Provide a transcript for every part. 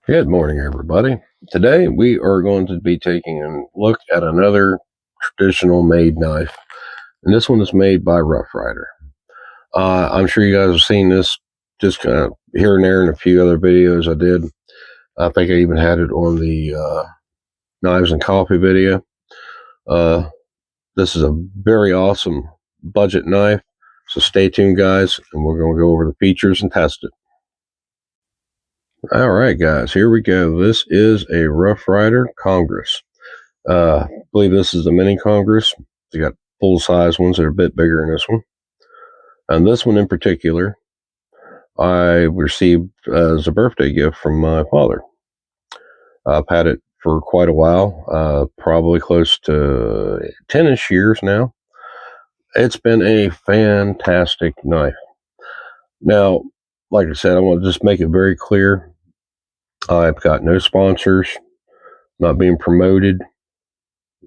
Good morning, everybody. Today we are going to be taking a look at another traditional made knife, and this one is made by Rough Rider. I'm sure you guys have seen this just kind of here and there in a few other videos I did. I think I even had it on the knives and coffee video. Uh, this is a very awesome budget knife, so stay tuned, guys, and we're going to go over the features and test it. All right, guys, here we go. This is a Rough Rider Congress. I believe this is the mini Congress. You got full size ones that are a bit bigger than this one. And this one in particular, I received as a birthday gift from my father. I've had it for quite a while, probably close to 10-ish years now. It's been a fantastic knife. Now, like I said, I want to just make it very clear. I've got no sponsors, not being promoted.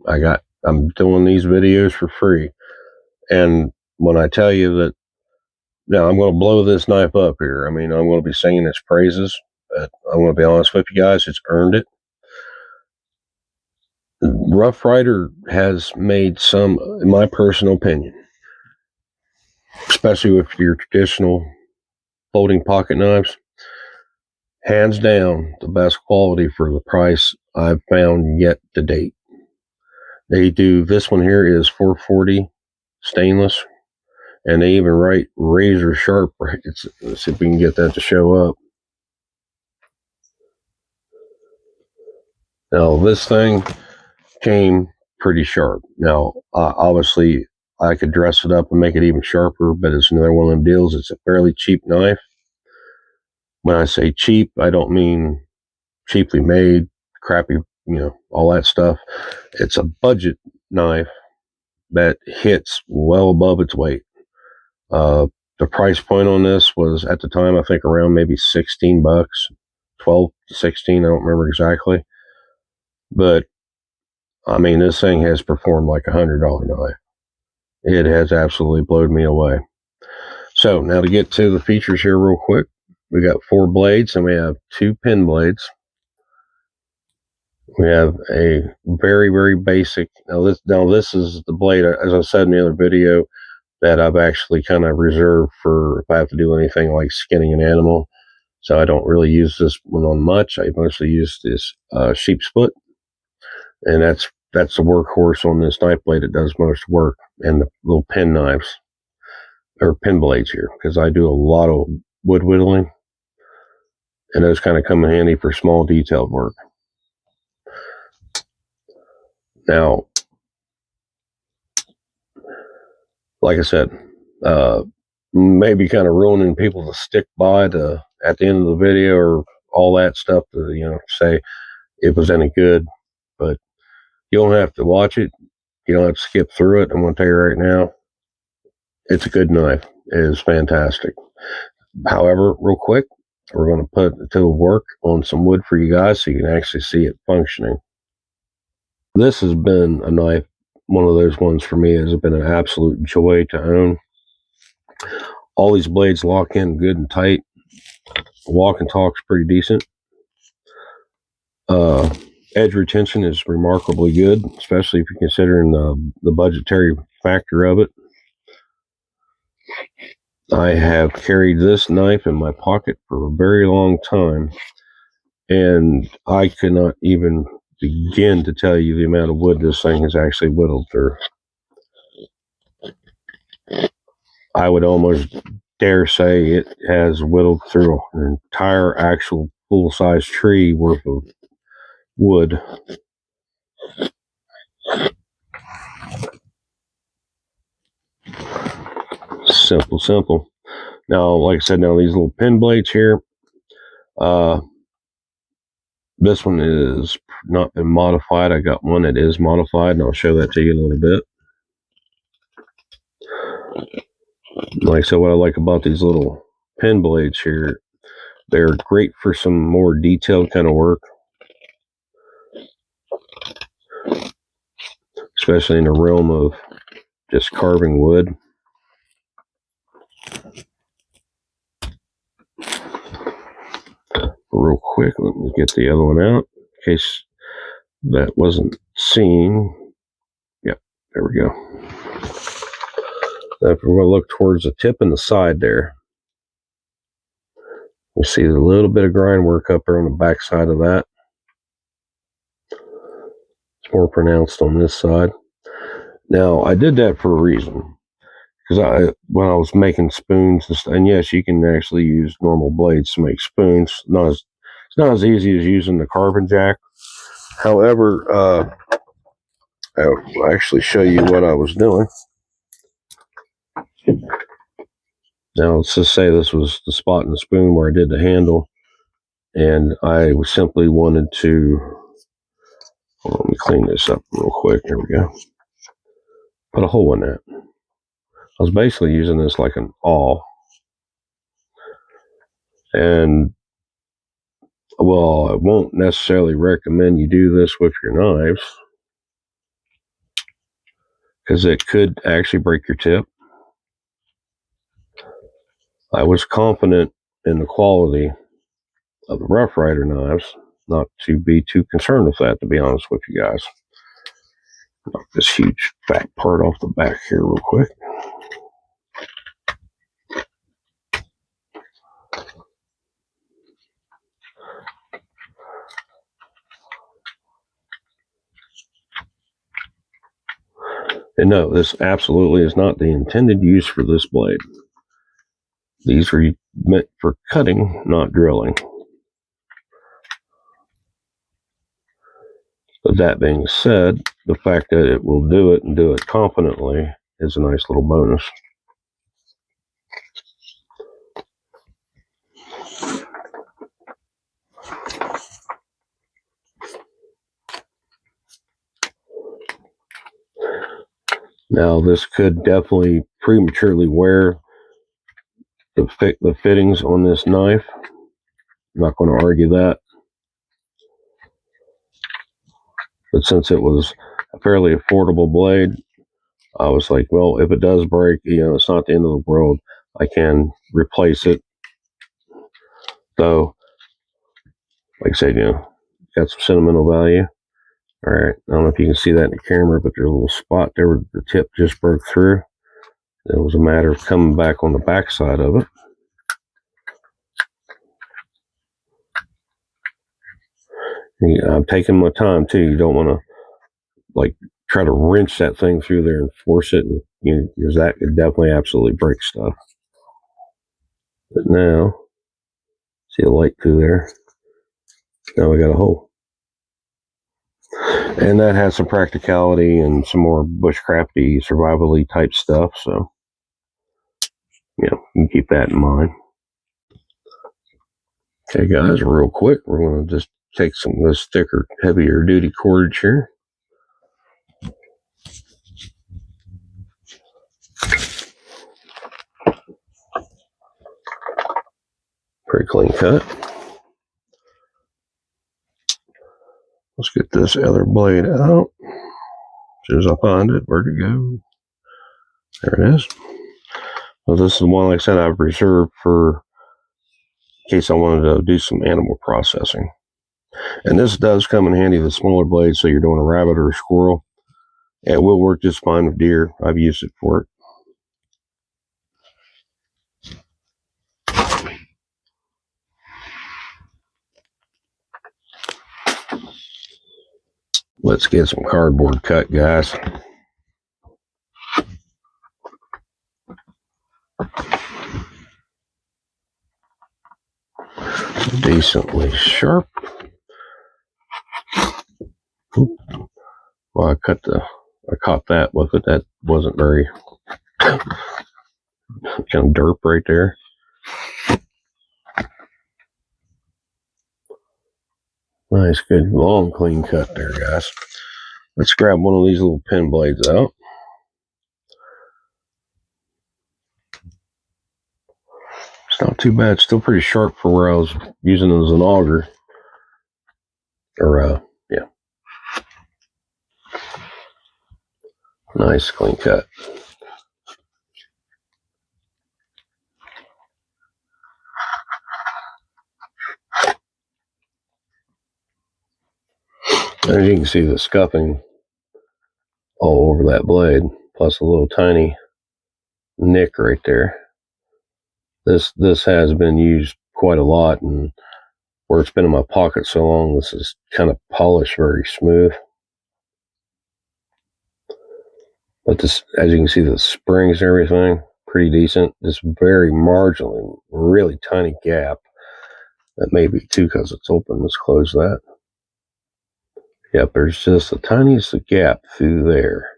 I'm doing these videos for free. And when I tell you that, now I'm going to blow this knife up here. I mean, I'm going to be singing its praises, but I'm going to be honest with you guys, it's earned it. Rough Rider has made some, in my personal opinion, especially with your traditional folding pocket knives, hands down the best quality for the price I've found yet to date. They do, this one here is 440 stainless, and they even write razor sharp. Let's see if we can get that to show up. Now, this thing came pretty sharp. Now, obviously, I could dress it up and make it even sharper, but it's another one of them deals. It's a fairly cheap knife. When I say cheap, I don't mean cheaply made, crappy, all that stuff. It's a budget knife that hits well above its weight. The price point on this was at the time, I think around maybe 16 bucks, 12 to 16. I don't remember exactly. But I mean, this thing has performed like $100 knife. It has absolutely blown me away. So now to get to the features here real quick, we got 4 blades and we have 2 pin blades. We have a very, very basic. Now this is the blade, as I said in the other video, that I've actually kind of reserved for if I have to do anything like skinning an animal. So I don't really use this one on much. I mostly use this sheep's foot, and that's the workhorse on this knife blade. It does most work, and the little pen knives or pin blades here, because I do a lot of wood whittling, and those kind of come in handy for small detailed work. Now, like I said, maybe kind of ruining people to stick by to at the end of the video or all that stuff to say it was any good, but you don't have to watch it. You don't have to skip through it. I'm going to tell you right now, it's a good knife. It is fantastic. However, real quick, we're going to put it to work on some wood for you guys so you can actually see it functioning. This has been a knife, one of those ones for me. Has been an absolute joy to own. All these blades lock in good and tight. Walk and talk's pretty decent. Edge retention is remarkably good, especially if you're considering the budgetary factor of it. I have carried this knife in my pocket for a very long time, and I cannot even begin to tell you the amount of wood this thing has actually whittled through. I would almost dare say it has whittled through an entire actual full-size tree worth of wood. Simple. Now, like I said, now these little pin blades here, this one is not been modified. I got one that is modified, and I'll show that to you in a little bit. Like I said, what I like about these little pin blades here, they're great for some more detailed kind of work, especially in the realm of just carving wood. real quick. Let me get the other one out in case that wasn't seen. Yep, there we go. Now if we're going to look towards the tip and the side there, we see a little bit of grind work up there on the back side of that. It's more pronounced on this side. Now, I did that for a reason. Because when I was making spoons, and yes, you can actually use normal blades to make spoons. It's not as easy as using the carbon jack. However, I'll actually show you what I was doing. Now, let's just say this was the spot in the spoon where I did the handle, and I simply wanted to. Hold on, let me clean this up real quick. Here we go. Put a hole in that. I was basically using this like an awl. And, well, I won't necessarily recommend you do this with your knives because it could actually break your tip. I was confident in the quality of the Rough Rider knives, not to be too concerned with that, to be honest with you guys. Knock this huge fat part off the back here real quick. And no, this absolutely is not the intended use for this blade. These are meant for cutting, not drilling. But that being said, the fact that it will do it and do it confidently is a nice little bonus. Now, this could definitely prematurely wear the fittings on this knife. I'm not going to argue that. But since it was a fairly affordable blade, I was like, well, if it does break, it's not the end of the world. I can replace it. So, like I said, got some sentimental value. All right, I don't know if you can see that in the camera, but there's a little spot there where the tip just broke through. It was a matter of coming back on the back side of it. I'm taking my time too. You don't want to try to wrench that thing through there and force it, and because that could definitely absolutely break stuff. But now, see a light through there. Now we got a hole, and that has some practicality and some more bushcrafty, survival-y type stuff. So, you can keep that in mind. Okay, guys, real quick, we're going to just take some of this thicker, heavier duty cordage here. Pretty clean cut. Let's get this other blade out. As soon as I find it, where'd it go? There it is. Well, this is the one, like I said, I've reserved for in case I wanted to do some animal processing. And this does come in handy, the smaller blade, so you're doing a rabbit or a squirrel. It will work just fine with deer. I've used it for it. Let's get some cardboard cut, guys. Decently sharp. Well, I caught that with it. That wasn't very kind of derp right there. Nice, good, long, clean cut there, guys. Let's grab one of these little pin blades out. It's not too bad. It's still pretty sharp for where I was using it as an auger. Yeah. Nice, clean cut. As you can see, the scuffing all over that blade, plus a little tiny nick right there. This has been used quite a lot, and where it's been in my pocket so long, this is kind of polished very smooth. But this, as you can see, the springs and everything, pretty decent. Just very marginally, really tiny gap. That may be too because it's open. Let's close that. Yep, there's just the tiniest gap through there.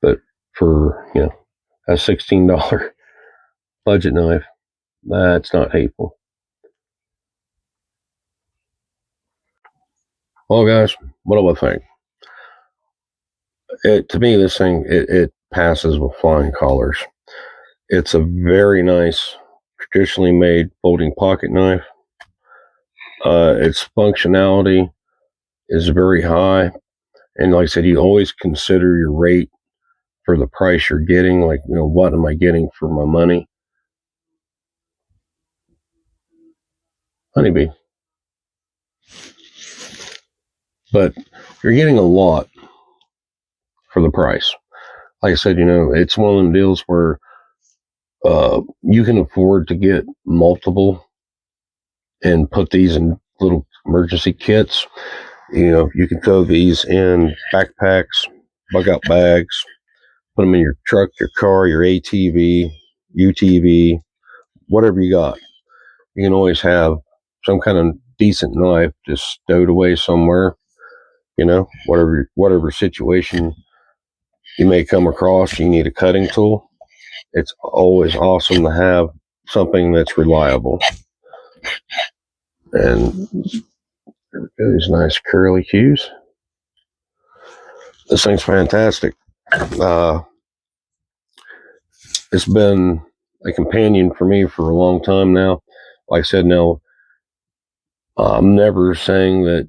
But for, a $16 budget knife, that's not hateful. Well, guys, what do I think? To me, this thing, it passes with flying colors. It's a very nice, traditionally made folding pocket knife. Its functionality is very high. And like I said, you always consider your rate for the price you're getting. Like, what am I getting for my money? Honeybee. But you're getting a lot for the price. Like I said, it's one of them deals where you can afford to get multiple and put these in little emergency kits. You can throw these in backpacks, bug out bags, put them in your truck, your car, your ATV, UTV, whatever you got. You can always have some kind of decent knife just stowed away somewhere. Whatever situation you may come across, you need a cutting tool. It's always awesome to have something that's reliable. And there we go, these nice curly cues. This thing's fantastic. It's been a companion for me for a long time now. Like I said, now I'm never saying that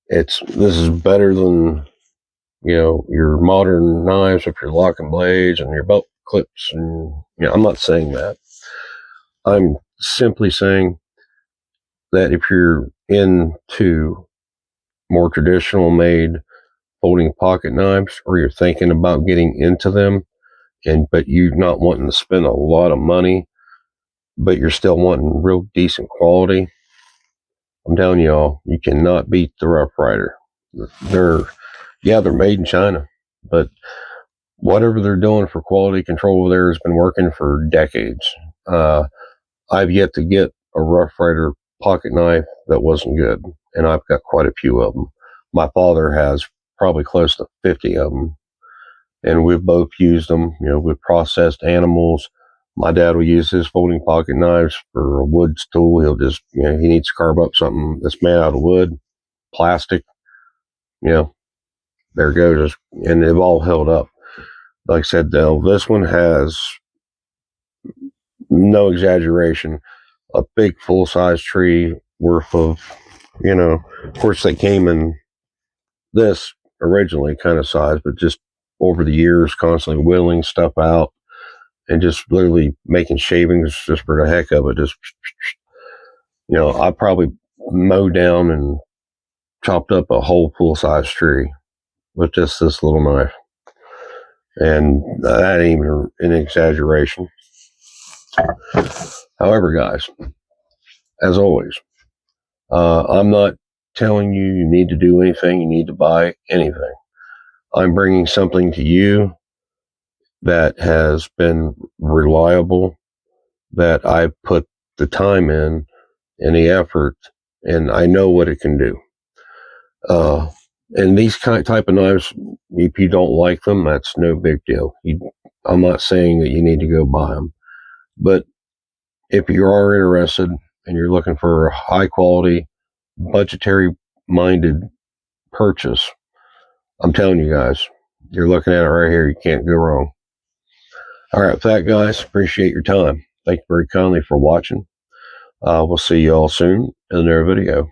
this is better than your modern knives with your locking blades and your belt clips, and I'm not saying that. I'm simply saying that if you're into more traditional made folding pocket knives, or you're thinking about getting into them, but you're not wanting to spend a lot of money, but you're still wanting real decent quality, I'm telling y'all, you cannot beat the Rough Rider. They're made in China, but whatever they're doing for quality control there has been working for decades. I've yet to get a Rough Rider pocket knife that wasn't good, and I've got quite a few of them. My father has probably close to 50 of them, and we've both used them. We've processed animals. My dad will use his folding pocket knives for a wood tool. He'll just, he needs to carve up something that's made out of wood, plastic. There it goes, and they've all held up. Like I said, though, this one has, no exaggeration, a big full-size tree worth of, of course they came in this originally kind of size, but just over the years constantly whittling stuff out and just literally making shavings just for the heck of it. Just, I probably mowed down and chopped up a whole full-size tree with just this little knife. And that ain't even an exaggeration. However, guys, as always, I'm not telling you need to do anything, you need to buy anything. I'm bringing something to you that has been reliable, that I've put the time in and the effort, and I know what it can do. And these type of knives, if you don't like them, that's no big deal. I'm not saying that you need to go buy them, but if you are interested and you're looking for a high quality, budgetary minded purchase, I'm telling you guys, you're looking at it right here. You can't go wrong. All right, with that, guys, appreciate your time. Thank you very kindly for watching. We'll see you all soon in another video.